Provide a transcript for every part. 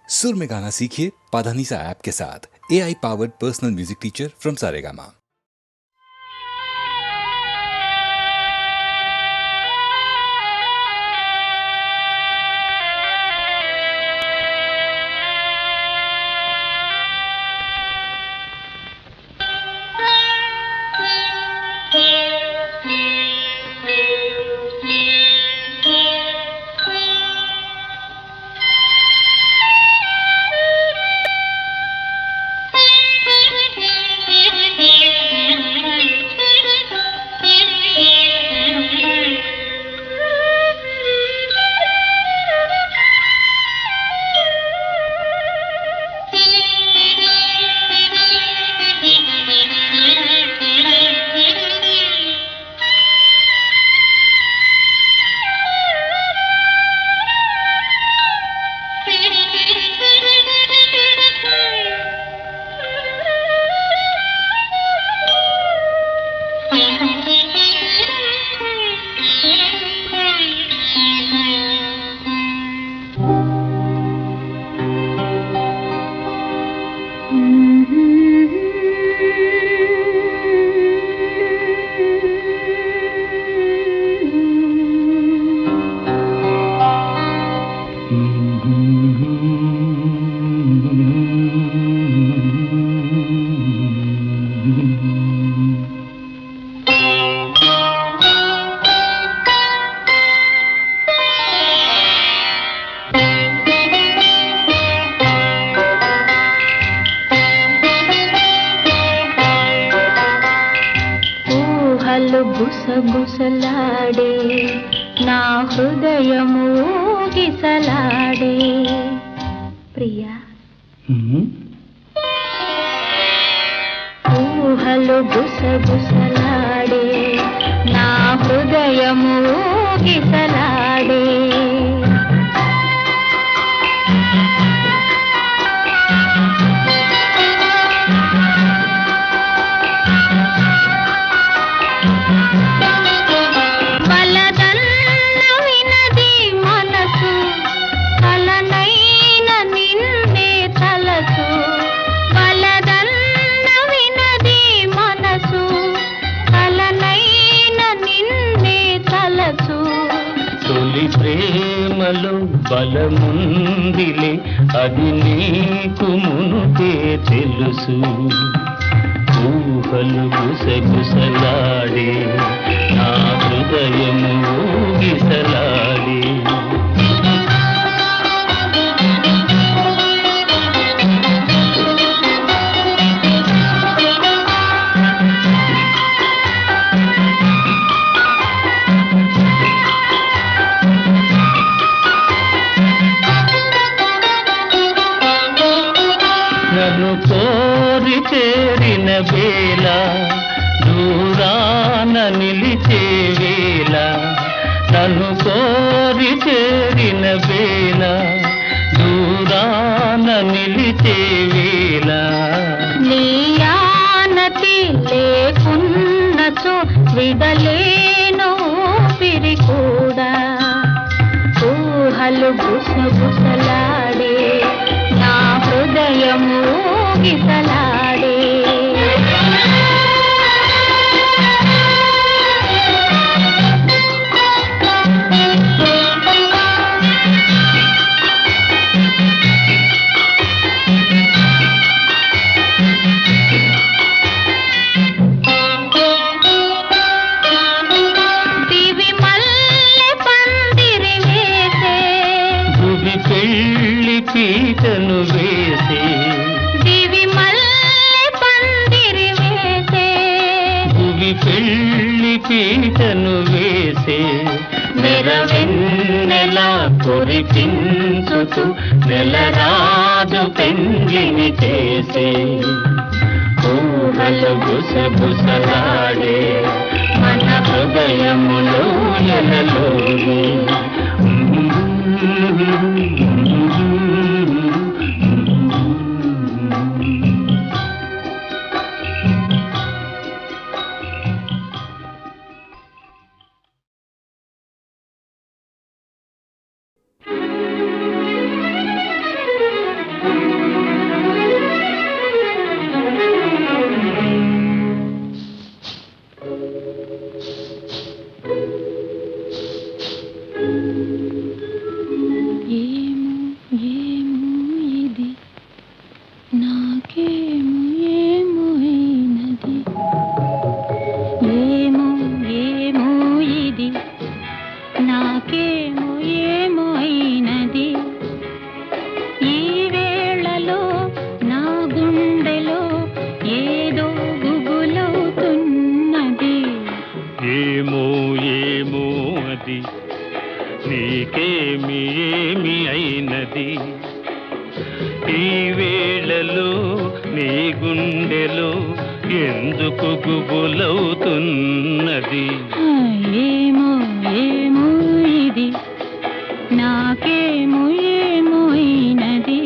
सुर में गाना सीखिए पाधानीसा ऐप के साथ। AI powered personal music teacher from Saregama. గుసగుసలాడే నా హృదయము గిసలాడే ప్రియా ఊహలు గుసగుసలాడే నా హృదయము గిసలాడే ప్రేమలో బలముందిలే అది నీకు మునుపే తెలుసు ఊహలు గుసగుసలాడే నా హృదయము ఊగిసలాడే నన్ను కోరి చేరిన వేళ దూరాన నిలిచే వేళ నన్ను కోరి చేరిన వేళ దూరాన నిలిచే వేళ నీ ఆనతి లేకున్నచో విడలేను పిరి కూడా ఊహలు గుసగుసలాడే నా హృదయము గిసలాడే దివి మల్లె పందిరి వేసే భువి పెళ్ళి పీటను వేసే దివి మల్లె పందిరి వేసే భువి పెళ్ళి పీటను వేసే నెరవెన్నెలా కురిపించుతూ నెలరాజు పెండ్లిని చేసే ఊహలు గుసగుసలాడే మన హృదయములో ఎలలోనే ఈ వేళలో నీ గుండెలో ఎందుకు గుబులవుతున్నది? ఏమో ఏమో ఇది నాకేమో ఏమో అయినది.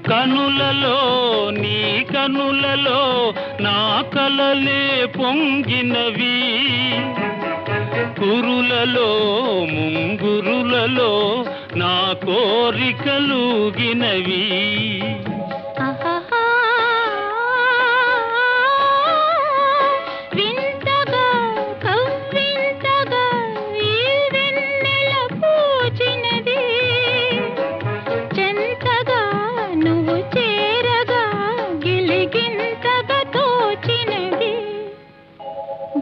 కనులలో నీ కనులలో నా కలలే పొంగినవి, కురులలో ముంగురులలో నా కోరికలుగినవి. వింతగా కవ్వింతగా ఈ వెన్నెల పూచినది, చెంతగా నువ్వు చేరగా గిలిగింతగా తోచినది,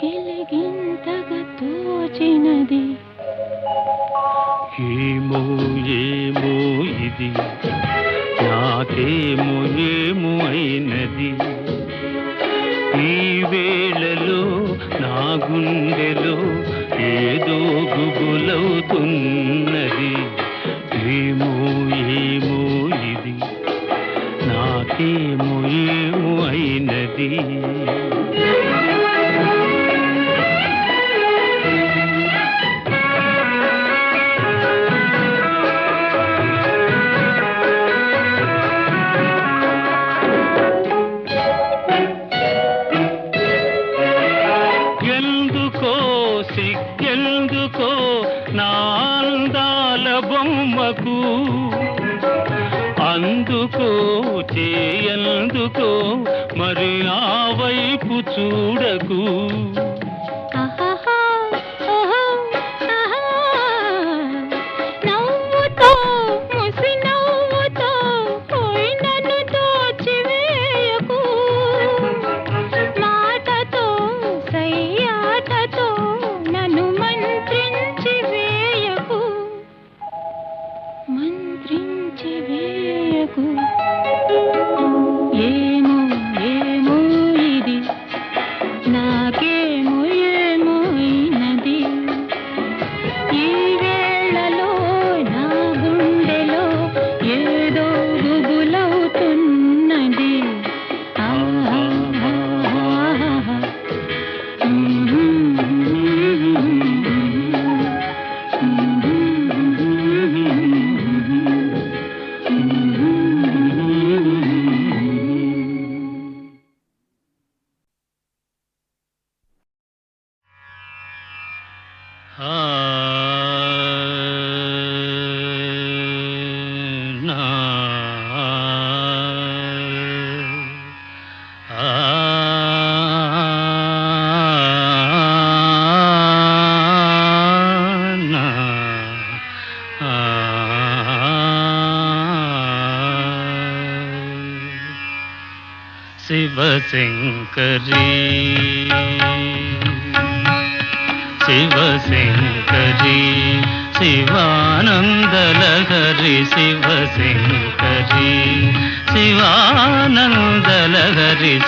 గిలిగింతగా తోచినది. ఏమో ఏమో ఇది నాకేమో ఏమో అయినది. ఈ వేళలో నా గుండెలో ఏదో గుబులవుతున్నది. ఏమో ఏమో ఇది నాకేమో ఏమో అయినది. సిగ్గెందుకో నా అందాల బొమ్మకు, అందుకో చేయందుకో మరి ఆ వైపు చూడకు. నవ్వుతో ముసి నవ్వుతో పోయి నన్ను తోచివేయకు, మాటతో సయ్యాటతో నన్ను మంత్రించి వేయకు, మంత్రించి వేయకు. ఏమో ఏమో ఇది నాకేమో ఏమో అయినది. ఈ వేళలో నా గుండెలో ఏదో గుబులవుతున్నది. శివశంకరీ శివశంకరీ శివానందలహరి శివశంకరీ శివానందలహరి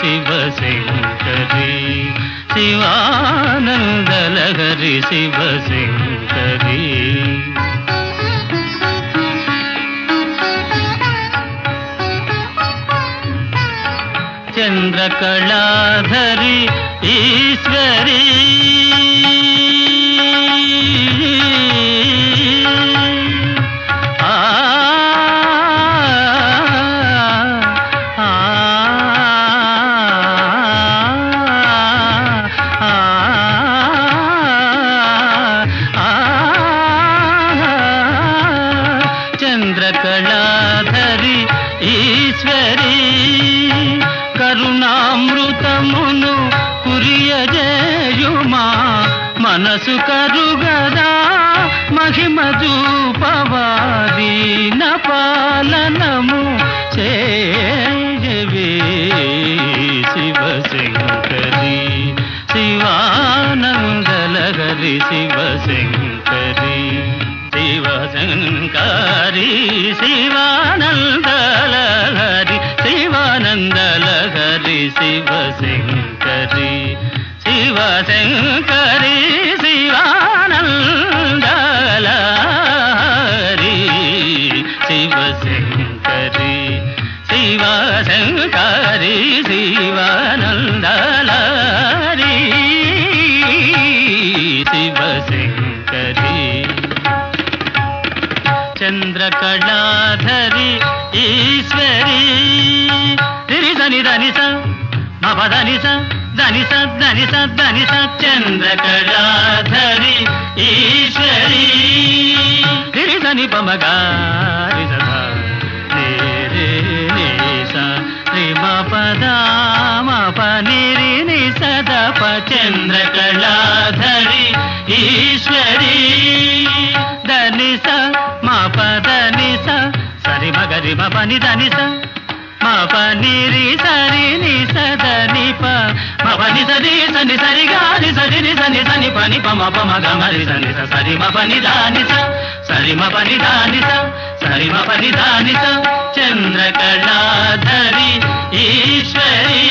శివశంకరీ శివానందలహరి శివశంకరీ. చంద్రకళాధరి ఈశ్వరీ చంద్రకళాధరి ఈశ్వరీ కరుణామృతమును కురియజేయుమా మనసు కరుగదా మహిమ చూపవాదీన పాలనము చేయవే శివశంకరీ శివానందలహరి శివశంకరీ శివశంకరీ. శివానందలహరి శివానందలహరి శివశంకరి శివశంకరి శివానందలహరి శివశంకరి శివశంకరి శివానందలహరి శివశంకరి చంద్రకళాధరి ఈశ్వరి ధని ధని స మప ధని స ధని స ధని స ధని స చంద్రకళాధరి ఈశ్వరి ధరి ధని పమగారి సదా రే స రి మ పద మ ప ని రి ని సద ప చంద్రకళాధరి ఈశ్వరి ధని స మ పద ని స సరి మ గరి మ ప ని ధని స మ ప ని రి సరి ని స ధని ప మ ప ని సరి సని సరి గా ని సరి ని సని సని ప ని ప మ ప మ గ మ రి సని స సరి మ ప ని ధ ని స సరి మ ప ని ధ ని స సరి మ ప ని ధ ని స చంద్రకళాధరి ఈశ్వరి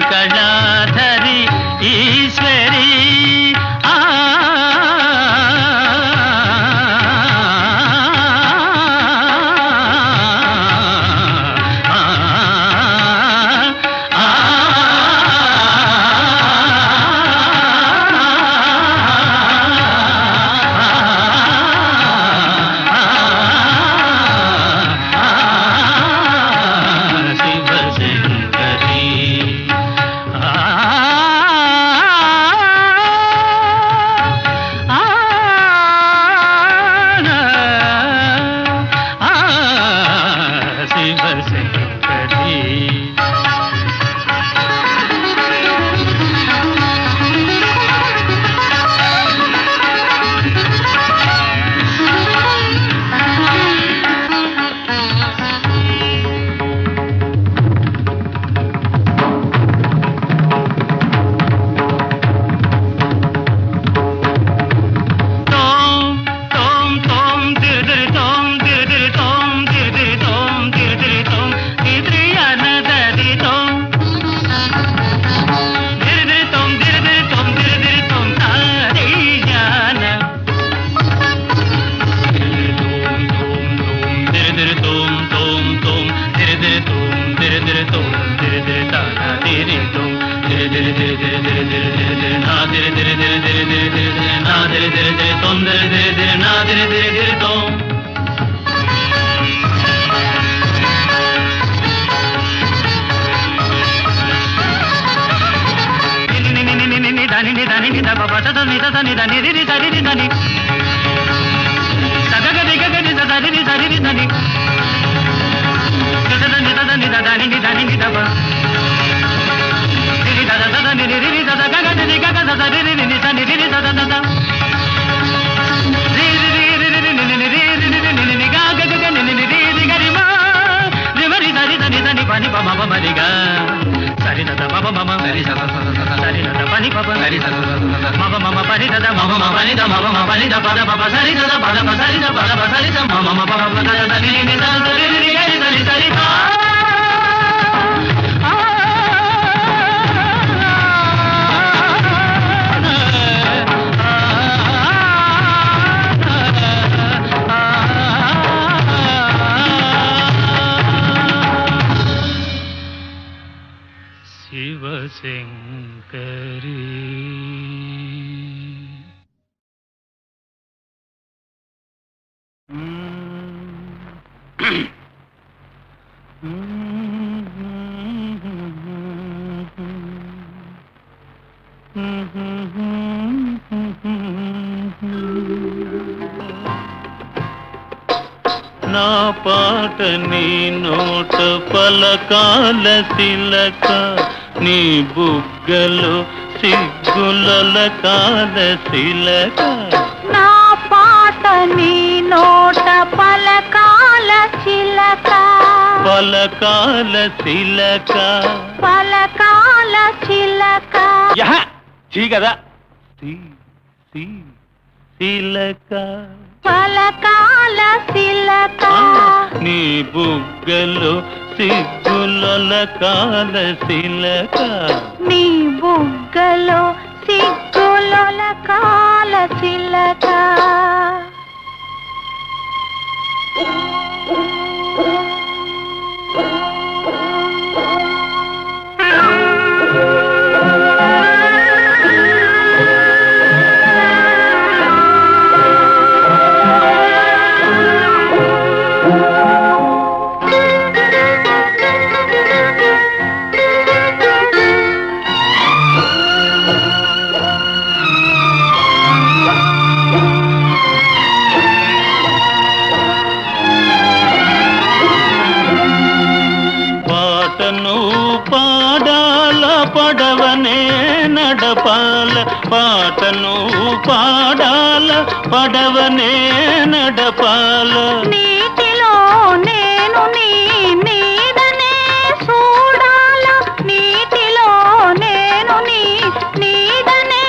చంద్రకళాధరి ఈశ్వరి శివశంకరి నా పాట నీ నోట పలకాల శిలక నీ బుగ్గలో సిగ్గుల కాల శిలక నా పాట నీ నోట పలకాల శిలక పలకాల శిలక పలకాల చిలక యహ చీ కదా శిలక పలకాల చిలక నీ బుగ్గలో సిగ్గులొలకాల శిలక నీ బుగ్గలో సిగ్గులొలకాల చిలక పాటను పాడాల పడవనే నడపాల పాటను పాడాల పడవనే నడపాల నీటిలో నేను నీ నీడనే చూడాల నీటిలో నేను నీ నీడనే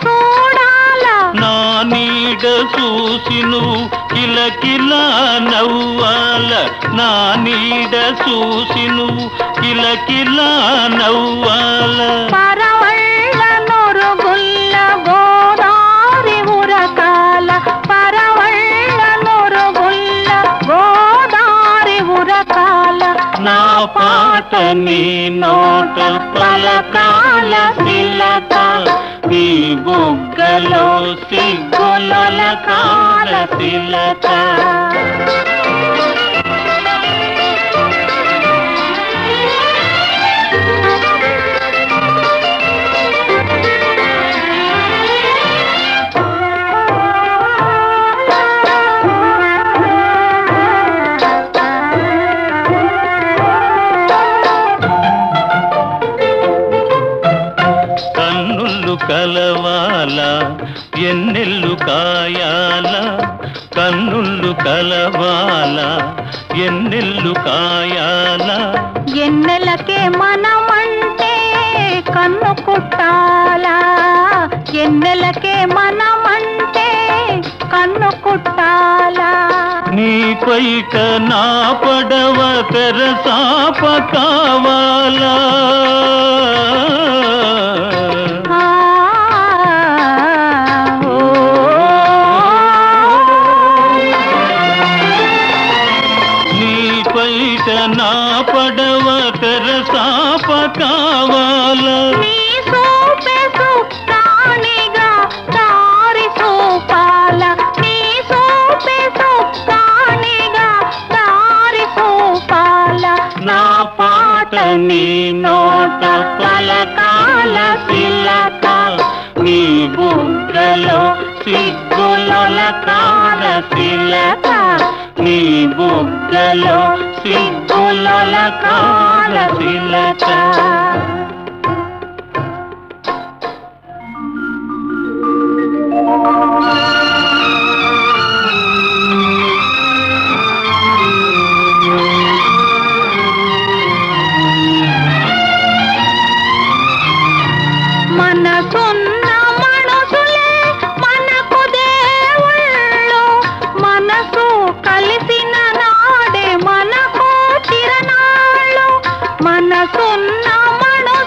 చూడాల నా నీడ చూసి నువ్వు కిలకిలా నవ్వాల నా నీడ చూసి నువ్వు కిలకిలా నవ్వాల పరవళ్ళ నొరుగుల్ల గోదారి ఉరకాల పరవళ్ళ నొరుగుల్ల గోదారి ఉరకాల నా పాట నీ నోట పలకాల శిలక నీ బుగ్గలో సిగ్గులొలకాల శిలక కన్నులు కలవాల ఎన్నెల్లు కాయాల కన్నులు కలవాల ఎన్నెల్లు కాయాల ఎన్నెలకే మనమంటే కన్ను కుట్టాలా ఎన్నెలకే మనమంటే కన్ను కుట్టాలా నీ పైట నా పడవ తెరసాప కావాలా నీ పైట నా పడవ తెరసాప కావాలా నీ సూపే సుక్కానిగా దారి చూపాల నీ సూపే సుక్కానిగా దారి చూపాల నా పాట నీ నోట పలకాల శిలక నీ బుగ్గలో సిగ్గులొలకాల శిలక నీ బుగ్గలో సిగ్గులొలకాల శిలక మనసున్న మనసులే మనకు దేవుళ్ళు మనసు కలిసిన నాడే మనకు చిరనాళ్ళు మనసున్న మనసు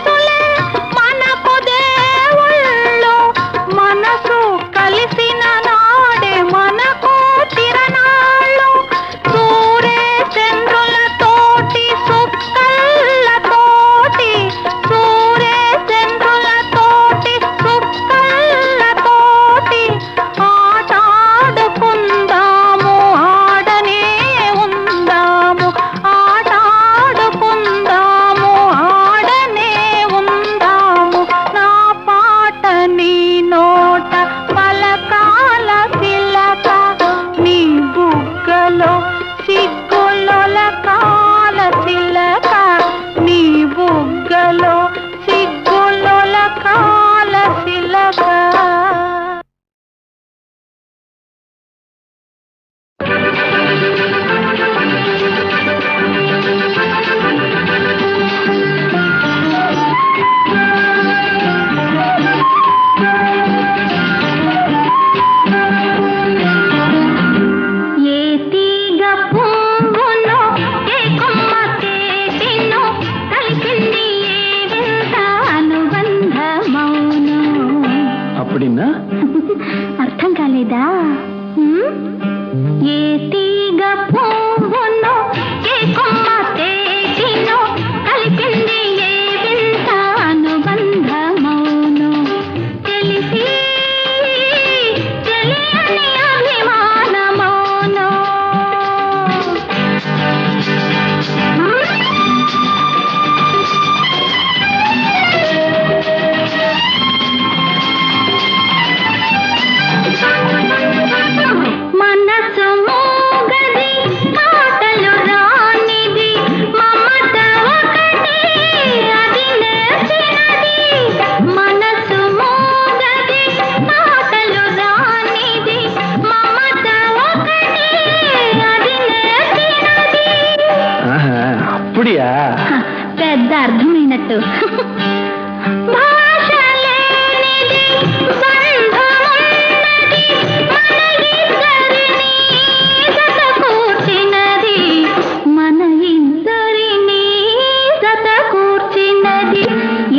పెద్ద అర్థమైనట్టు. భాష లేనిది బంధమున్నది, మన ఇద్దరినీ జత కూర్చినది, మన ఇద్దరినీ జత కూర్చినది.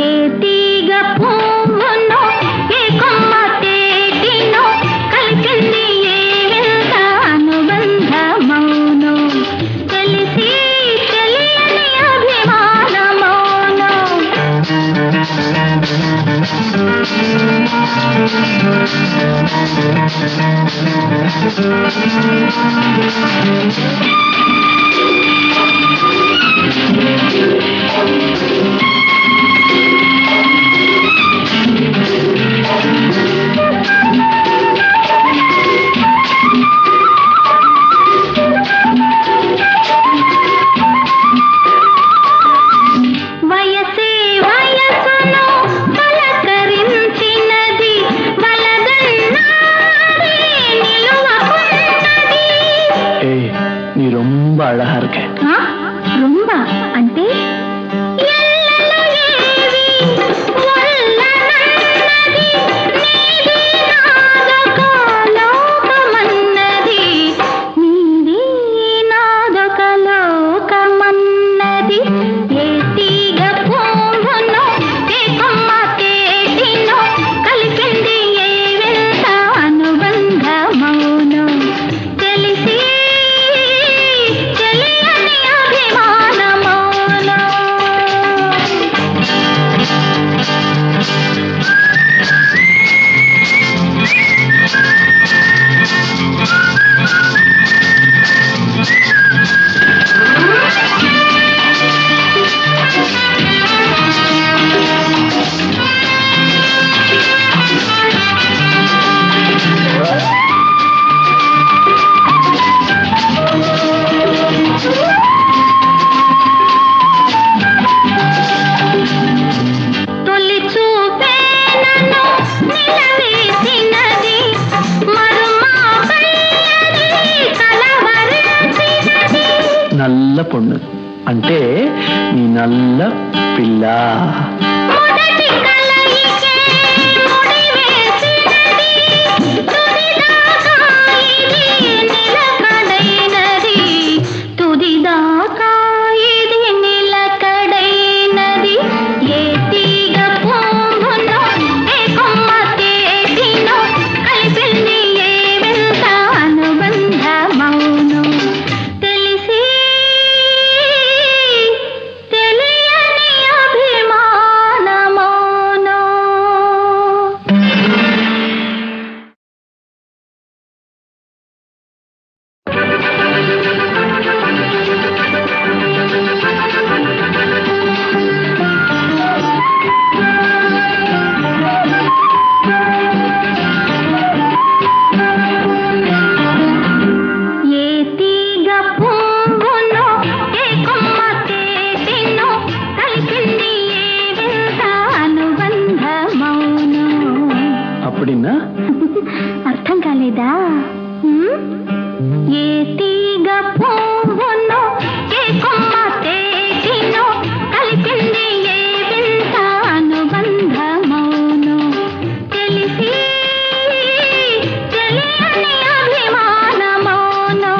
ఏ తీగ పువ్వునో ఏ కొమ్మ తేటినో కలిసింది ఏ వింత అనుబంధమౌనో, తెలిసి తెలియని అభిమానమౌనో. వయసే వయసును పలకరించినది, వలదన్నారి నిలువకున్నది. నీ రొంబ అழகா இருக்க. రొంబ అంటే ఎల్లలు ఏవి వల్లనన్నది, నీది నాదొక లోకమన్నది, నీది నాదొక లోకమన్నది. ఏ తీగ పువ్వునో ఏ కొమ్మ తేటినో కలిసింది ఏ వింత అనుబంధమౌనో, తెలిసి తెలియని అభిమానమౌనో. తొలి చూపే నన్ను నిలవేసినది, మరుమాపయ్యది కలవరించినది. నల్ల పొన్ను అంటే నీ నల్ల పిల్ల. మొదటి కలయికే ముడివేసినది, తుదిదాకా ఇది నిలకడైనది, తుదిదాకా ఇది నిలకడైనది. ఏ తీగ పువ్వునో ఏ కొమ్మ తేటినో కలిసింది ఏ వింత అనుబంధమౌనో, తెలిసి తెలియని అభిమానమౌనో. ఏ తీగ పువ్వునో ఏ కొమ్మ తేటినో కలిసింది ఏ వింత అనుబంధమౌనో. அப்படின்னா అర్థం కాలేదా? ఏ తీగ పువ్వునో ఏ కొమ్మ తేటినో కలిసింది ఏ వింత అనుబంధమౌనో, తెలిసి తెలియని అభిమానమౌనో.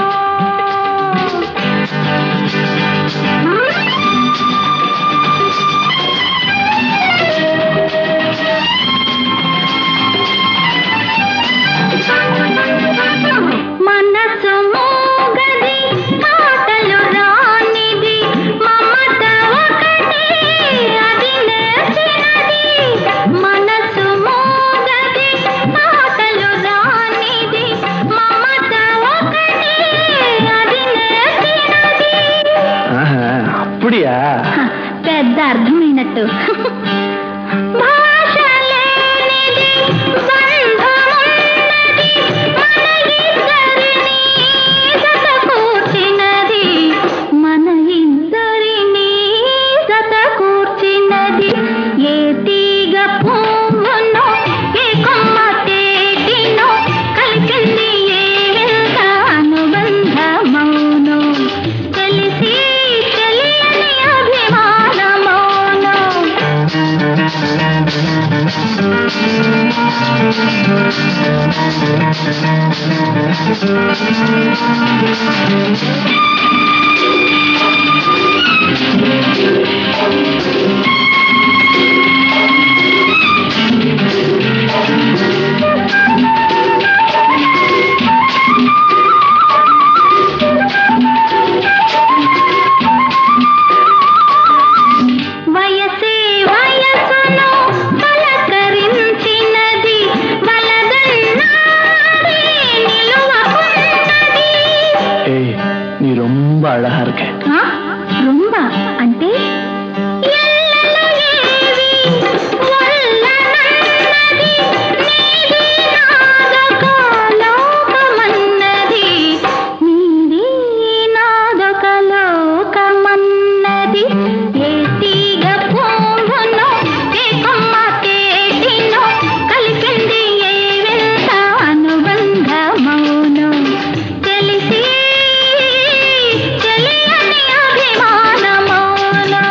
మనసు మూగది, మాటలు రానిది, మమత ఒకటి అది నేర్చినది. మనసు మూగది, మాటలు రానిది, మమత ఒకటి అది నేర్చినది. அப்படியா? పెద్ద అర్థమైనట్టు. భాష లేనిది బంధమున్నది, మన ఇద్దరినీ జత కూర్చినది, మన ఇద్దరినీ జత కూర్చినది. ఏ తీగ పువ్వునో ఏ కొమ్మ తేటినో కలిసింది ఏ వింత అనుబంధమౌనో, తెలిసి తెలియని వయసే వయసును పలకరించినది వలదన్నాడే నిలువకున్నది. ஏய் நீ ரொம்ப அழகா இருக்க. ఆ? రుంబ అంటే ఎల్లలు ఏవి వల్లనన్నది నీది నాదొక లోకమన్నది నీది నాదొక లోకమన్నది ఏ తీగ పువ్వునో ఏ కొమ్మ తేటినో కలిసింది ఏ వింత అనుబంధమౌనో తెలిసి తెలియని అభిమానమౌనో.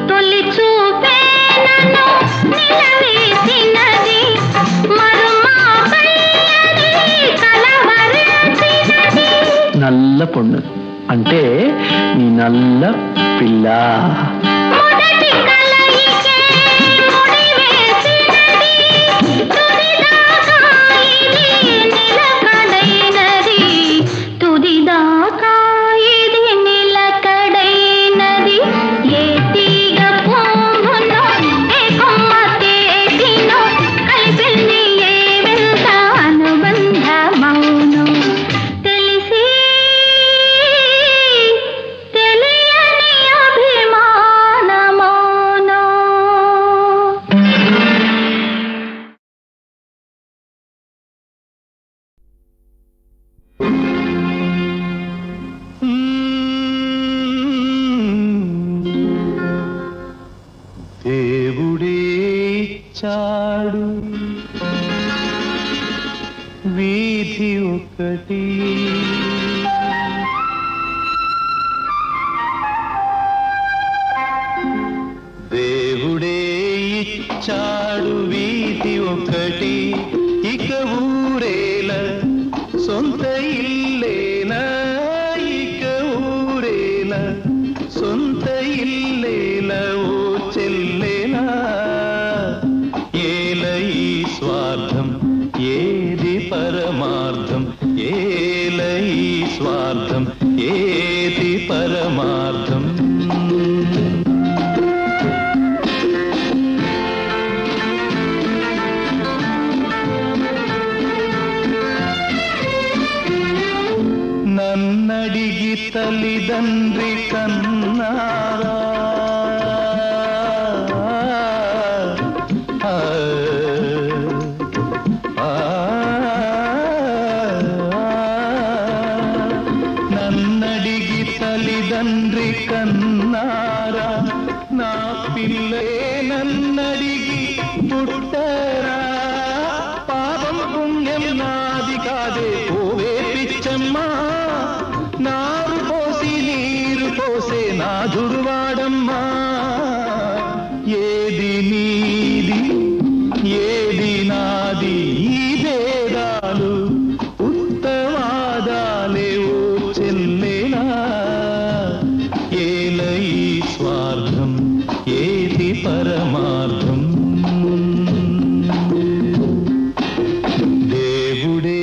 తొలి చూపే నన్ను నిలవేసినది మరుమాపయ్యది కలవరించినది. நல்ல பொண்ணு అంటే నీ నల్ల పిల్ల. మొదటి కలయికే ముడివేసినది తుదిదాకా ఇది నిలకడైనది తుదిదాకా ఇది నిలకడైనది ఏ తీగ పువ్వునో ఏ కొమ్మ తేటినో కలిసింది ఏ వింత అనుబంధమౌనో తెలిసి తెలియని అభిమానమౌనో. దేవుడే ఇచ్చాడు వీధి ఒకటి దేవుడే ఇచ్చాడు వీధి ఒకటి ఇక ఊరేల సొంత ఇల్లేనా ఇక ఊరేల సొంత ఇల్లేల ఓ చెల్లేనా ఏల ఈ స్వార్థం ఏది పరమార్థం ఏల ఈ స్వార్థం ఏది పరమార్థం నన్నడిగి తల్లిదండ్రి కన్నారా ఆ, ఆ, నన్నడిగి తల్లిదండ్రి కన్నారా నా పిల్లే నన్నడిగి పుట్టరా పాపం పుణ్యం నాది కాదే ఓవే పిచ్చమ్మా నారు పోసి నీరు పోసే నాథుడువాడమ్మా ఏది నీది ఏది నాది ఈ భేదాలు ఉత్తవాదాలే ఓ చెల్లేనా ఏల ఈ స్వార్థం ఏది పరమార్థం దేవుడే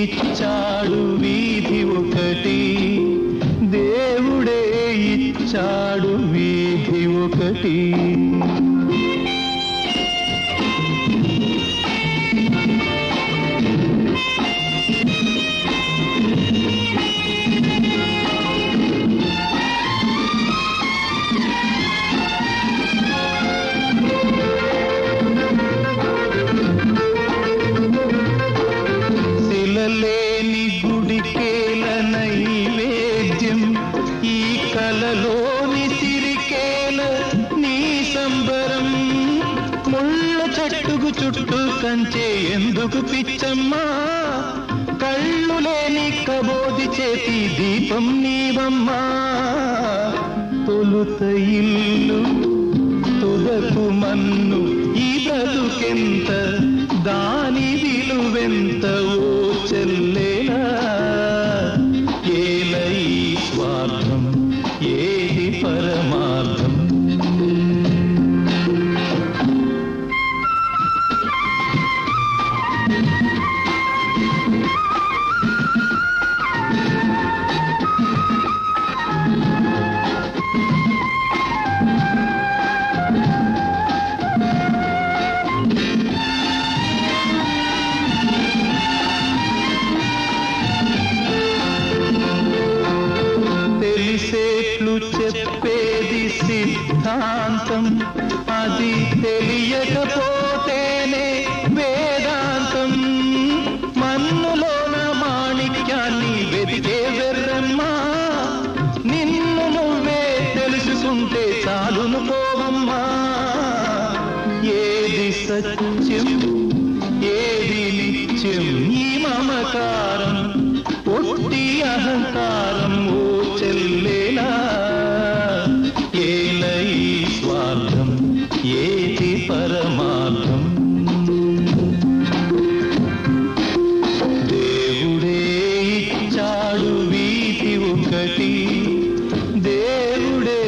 ఇచ్చాడు వీధి ఒకటి దేవుడే ఇచ్చాడు వీధి ఒకటి కంచే ఎందుకు పిచ్చమ్మా కళ్ళు లేని కబోది చేతి దీపం నీవమ్మా తొలుత ఇల్లు తుదకు మన్ను ఈ బ్రతుకెంత దాని విలువెంత ఓ చెల్లేలా ఏల ఈ స్వార్థం ఏది పరమార్థం తెలిసేట్లు చెప్పేది సిద్ధాంతం అది తెలియకపోతేనే వేదాంతం మన్నులోన మాణిక్యాన్ని వెదికే వెర్రమ్మా నిన్ను నువ్వే తెలుసుకుంటే చాలును పోవమ్మా ఏది సత్యం ఏది నిత్యం ఈ మమకారం ఒట్టి అహంకారం ఓ చెల్లేలా ఏల ఈ స్వార్థం ఏది పరమార్థం దేవుడే ఇచ్చాడు వీధి ఒకటి దేవుడే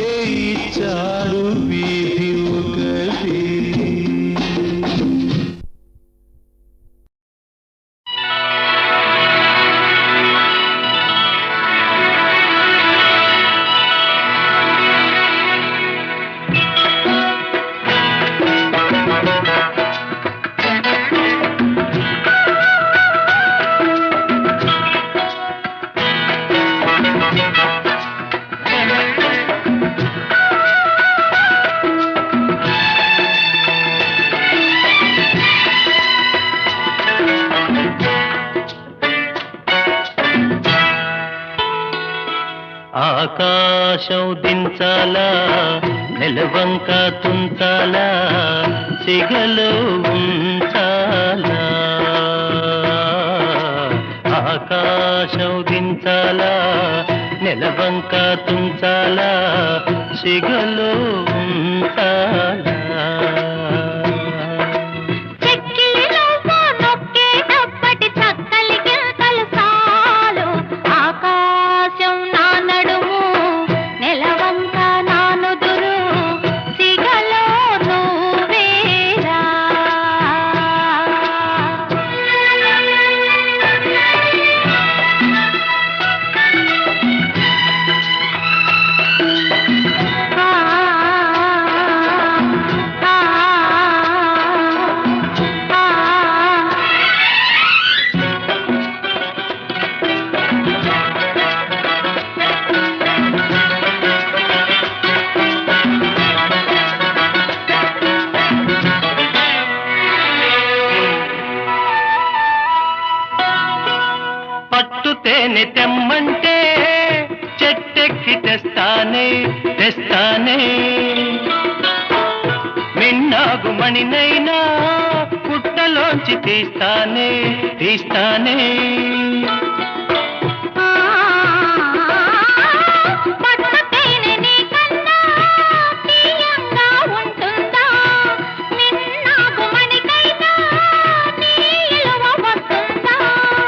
ఇచ్చాడు వీధి ఒకటి ఆకాశం దించాలా నెలవంక తుంచాలా సిగలో ఉంచాలా ఆకాశం దించాలా నెలవంక తుంచాలా సిగలో ఉంచాలా తేనె తెమ్మంటే చెట్టెక్కి తెస్తానే తెస్తానే మిన్నాగు మణినైనా పుట్టలోంచి తీస్తానే తీస్తానే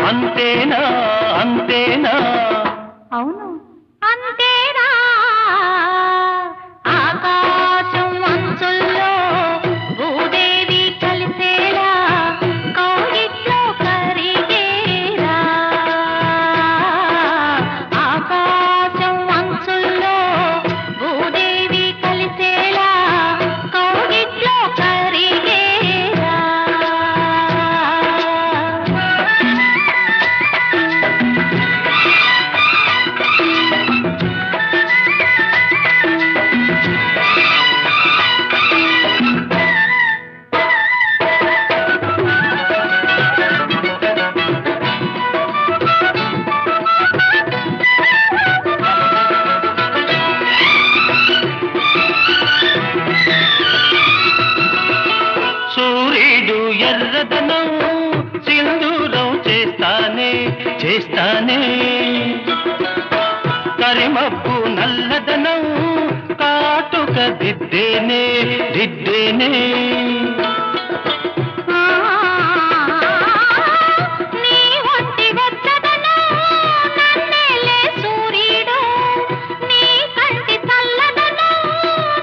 అంతేనా అంతేనా అవును అంతేరా ఆకాశం అంచుల్లో భూదేవి కలిసేలా కౌగిట్లో కరిగేరా ఆకాశం అంచుల్లో భూదేవి కలిసేలా కౌగిట్లో కరిగేరా చేస్తానే కరిమబ్బు నల్లదనం కాటుక దిద్దేనే దిద్దేనే నీ ఒంటి వెచ్చదనం నన్నేలే సూర్యుడు నీ కంటి చల్లదనం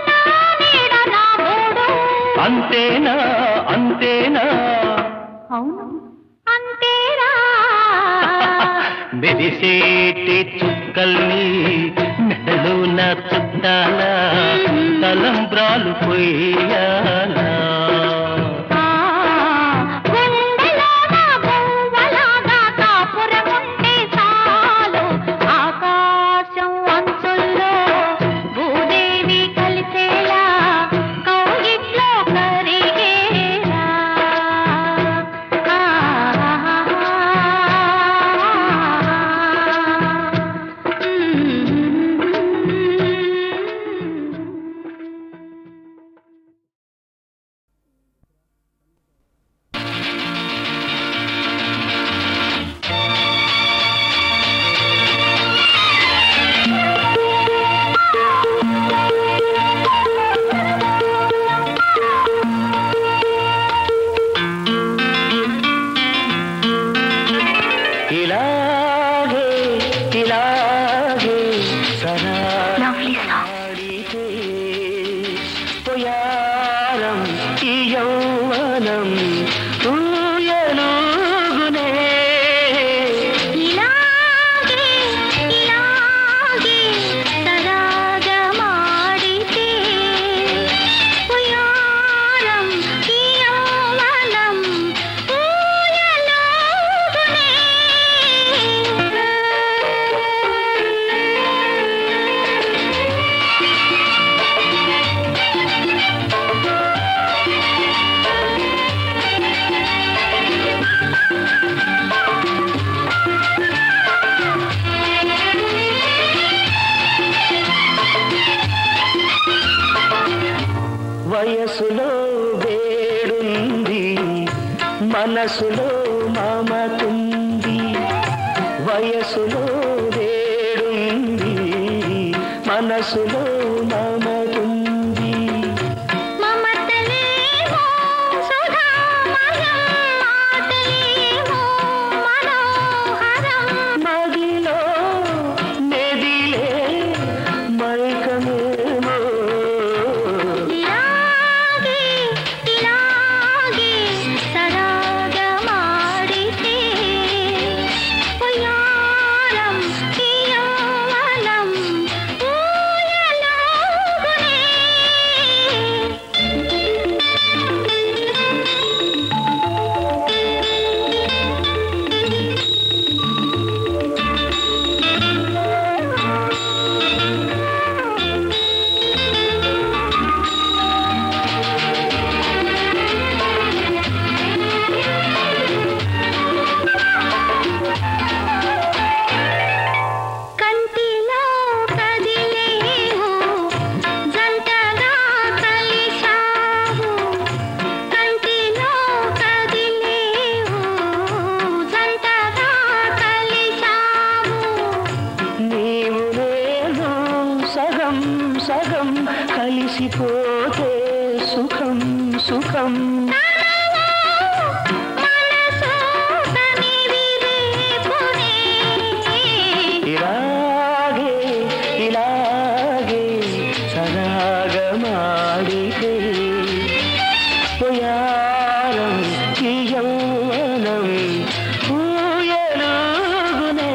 నా నీడ నా మూడు అంతేనా అంతేనా అవును అంతేరా మెరిసేటి చుక్కల్ని మెడలో నా చుట్టాల తలంబ్రాలు పోయాలా గుండెలో నా గువ్వలాగా కాపురముంటే చాలు ఆకాశం అంచుల్లో భూదేవి కలిసేలా కౌగిట్లో కరిగేలా ఇలాగే ఇలాగే సరాడితే పోయారం ఈ యౌవనం ఊయలుగునే ఇలాగే ఇలాగే సరాగమాడితే ఉయారం ఈ యౌవనం ఊయలుగునే వయసులో వేడుంది మనసులో మమతుంది వయసులో వేడుంది మనసులో మమతుంది మమతలేమో సుధామయం మాటలేమో మనోహరం మదిలో మెదిలే మైకమేమో ఇలాగే ఇలాగే సరాగమాడితే ఉయారం ఈ యౌవనం ఊయలుగునే కంటిలో కదిలేవు జంటగా కలిశావు కంటిలో కదిలేవు జంటగా కలిశావు నీవు నేను సగం సగం కలిసిపోతే సుఖం సుఖం మనసు కనివిరేపునే ఇలాగే ఇలాగే సరాగమాడితే పోయారం ఈ యౌవనం ఊయలుగునే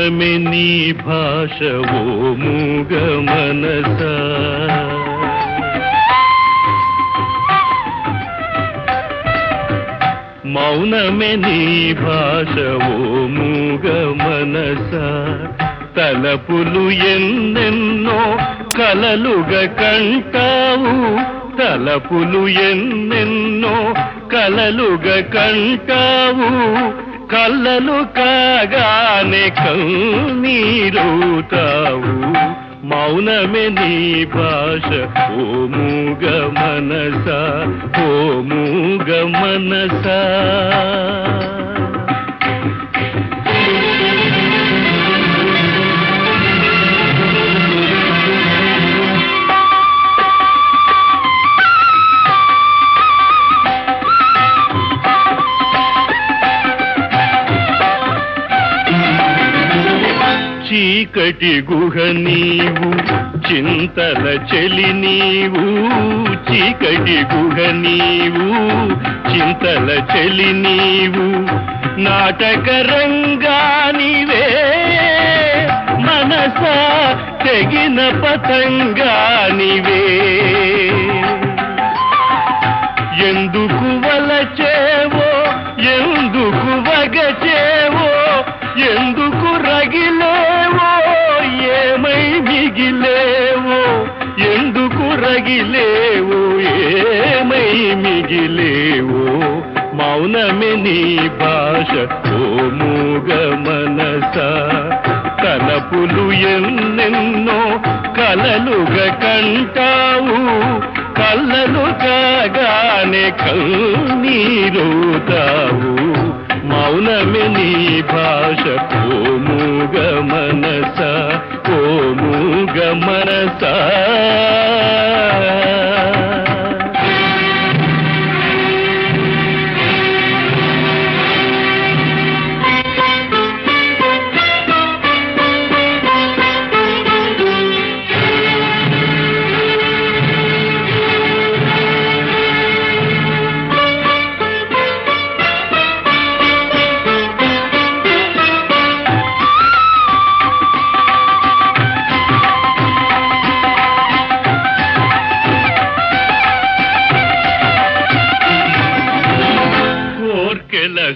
మౌనమే నీ భాష ఓ మూగ మనసా మౌనమే నీ భాష ఓ మూగ మనసా తలపులు ఎన్నెన్నో కలలుగా కంటావు తలపులు ఎన్నెన్నో కలలుగా కంటావు కళ్ళలు కాగానే కన్నీరుతావు మౌనమే నీ భాష ఓ మూగ మనసా ఓ మూగ మనసా చీకటి గుహ నీవు చింతల చెలి నీవు చీకటి గుహ నీవు చింతల చెలి నీవు నాటక రంగానివే మనసా తెగిన పతంగానివే ఎందుకు వలచేవో ఎందుకు వగచేవో ఎందుకు రగిలేవో ఏమై మిగిలేవో ఎందుకు రగిలేవో ఏమై మిగిలేవో మౌనమే నీ భాష ఓ మూగ మనసా తలపులు ఎన్నెన్నో కలలుగా కంటావు కళ్ళలు కాగానే కన్నీరుతావు మౌనమే నీ భాష ఓ మూగ మనసా ఓ మూగ మనసా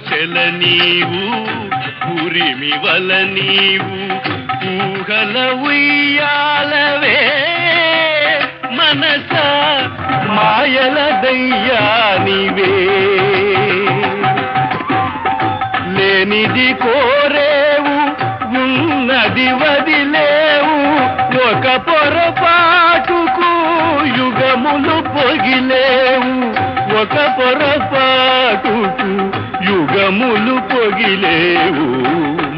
సెల నీవు ఉరిమి వల నీవు ఊహల ఉయ్యాలవే మనసా మాయల దయ్యానివే లేనిది కోరేవు ఉన్నది వదిలేవు ఒక పొరపాటుకు యుగములు పొగిలేవు ఒక పొరపాటుకు యుగములు పొగిలేవు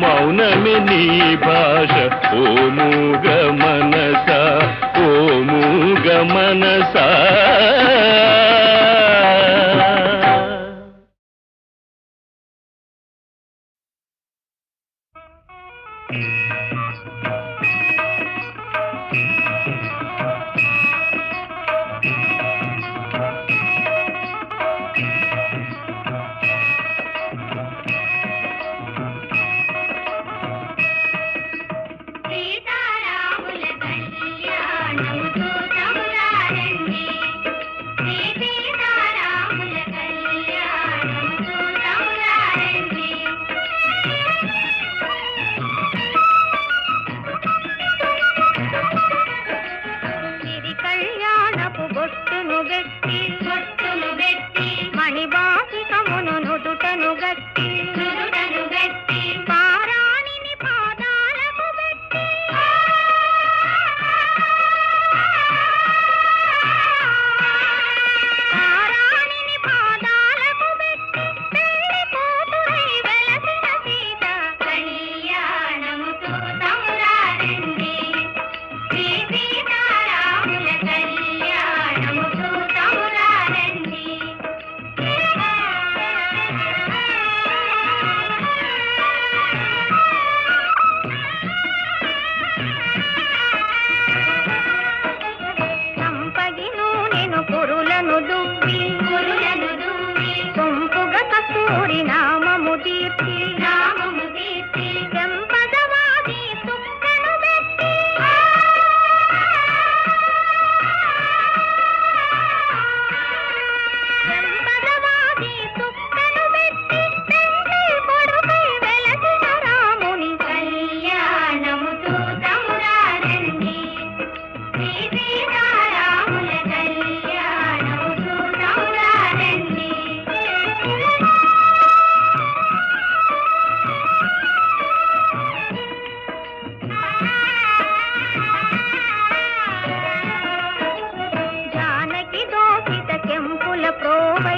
మౌనమే నీ భాష ఓ మూగ మనసా ఓ మూగ మనసా సీతారాముల కళ్యాణము చూతమురారండి సీతారాముల కళ్యాణము చూతమురారండి సిరి కళ్యాణపు బొట్టును గట్టి మణిబాసికమును నుదుటను గట్టి పారాణిని పాదాలకు గట్టి పారాణిని పాదాలకు గట్టి పెళ్లి కూతురై వెలసిన సీత కళ్యాణము చూతమురారండి సీతారాముల కళ్యాణము చూతమురారండి సంపగిను నేను కురులను దువ్వి సొంపుగా కస్తూరి నామము దీర్చి చెంపదవాది ప్రోవ